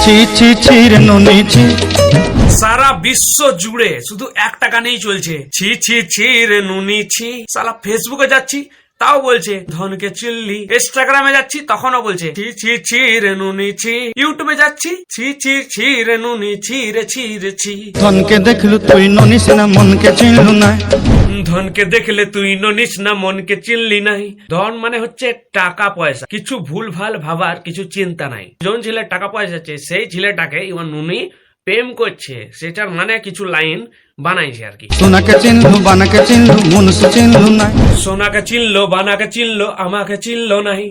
ছি ছি ছি রে নুনি ছি। সারা বিশ্ব জুড়ে শুধু একটা গানেই চলছে, ছি ছি ছি রে নুনি ছি। সালা ফেসবুকে যাচ্ছি তাও বলছে ধনকে চিল্লি, ইনস্টাগ্রামে যাচ্ছি তখনও বলছে ছি ছি ছি রে নুনি ছি, ইউটিউবে যাচ্ছি ছি ছি ছি রে নুনি ছি রে ছি রে ছি। ধনকে দেখলু তুই ননিস না মনকে চিনলু না। ধনকে দেখলে তুই ননিস না মনকে চিনলি নাই। ধন মানে হচ্ছে টাকা পয়সা, কিছু ভুল ভাল ভাবার কিছু চিন্তা নাই। যোন ছেলের টাকা পয়সা আছে সেই ছেলেটাকে এবার নুনি প্রেম করছে, সেটার মানে কিছু লাইন বানাইছে আর কি। সোনাকে চিনলু বানাকে চিনলু মনুষ্য চিনলু না। সোনাকে চিনলো বানাকে চিনলো আমাকে চিনলো নাই।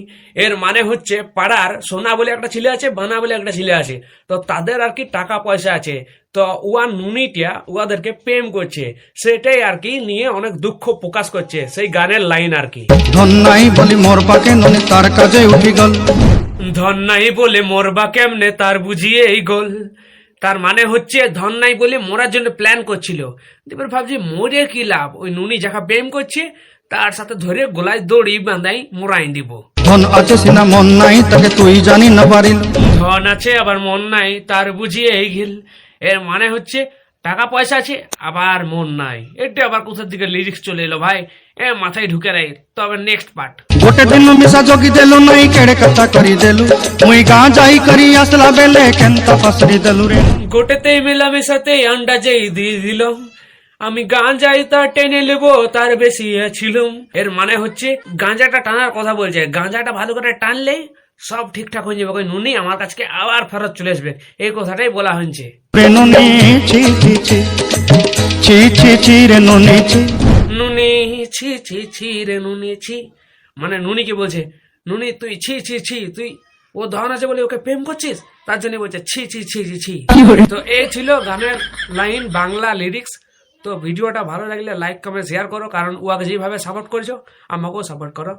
এর মানে হচ্ছে পাড়ার সোনা বলে একটা ছেলে আছে, বানা বলে একটা ছেলে আছে, তো তাদের আর কি টাকা পয়সা আছে, তো উয়া নুনিটা উয়াদেরকে প্রেম করছে, সেটাই আর কি নিয়ে অনেক দুঃখ প্রকাশ করছে, সেই গানের লাইন আর কি। ধন নাই বলি মোর পাকে ননি তার কাজে উঠি গল। ধন নাই বলে মরবা কেমনে তার বুঝিয়ে এই গোল। তার মানে হচ্ছে ধন নাই বলে মরার জন্য প্ল্যান করছিল, এবার ভাবছি মরে কি লাভ, ওই নুনি যাকে প্রেম করছে তার সাথে ধরে গলায় দড়ি বাঁধাই মোরাই দিব। ধন আছে সিনা মন নাই তাকে তুই জানি না পারিল। ধন আছে আবার মন নাই তার বুঝিয়ে এই গেল। এর মানে হচ্ছে টাকা পয়সা আছে আবার মন নাই। এটা আবার কোথার দিকে লিরিক্স চলে এলো ভাই, এ মাথায় ঢুকে রাই। তবে নেক্সট পার্ট। গোটে দিন মিশা জগি দেলু নাই কেড়ে কথা করি দেলু। মুই গাঁ যাই করি আসলা বেলে কেনতা পাসরি দেলু রে। গোটেতেই মেলামেশাতেই আন্ডা যেই দিয়ে দিলাম, আমি গাঁজাই তা টেনে নেবো তার বেশি ছিলাম। এর মানে হচ্ছে গাঁজাটা টানার কথা বলছে, গাঁজাটা ভালো করে টানলে সব ঠিকঠাক হয়ে যাবে, ওই নুনি আমার কাছে আবার ফেরত চলে আসবে, এই কথাটাই বলা হয়েছে। রে নুনি ছি ছি ছি ছি ছি ছি রে নুনি ছি। নুনি ছি ছি ছি রে নুনি ছি, মানে নুনি কি বলছে, নুনি তুই ছি ছি ছি, তুই ও ধন আছে বলে ওকে প্রেম করছিস, তার জন্য বলছে ছি ছি ছি ছি ছি। তো এই ছিল গানের লাইন, বাংলা লিরিক্স। তো ভিডিওটা ভালো লাগলে লাইক কমেন্ট শেয়ার করো, কারণ ওকে যেভাবে সাপোর্ট করছো আমাকেও সাপোর্ট করো।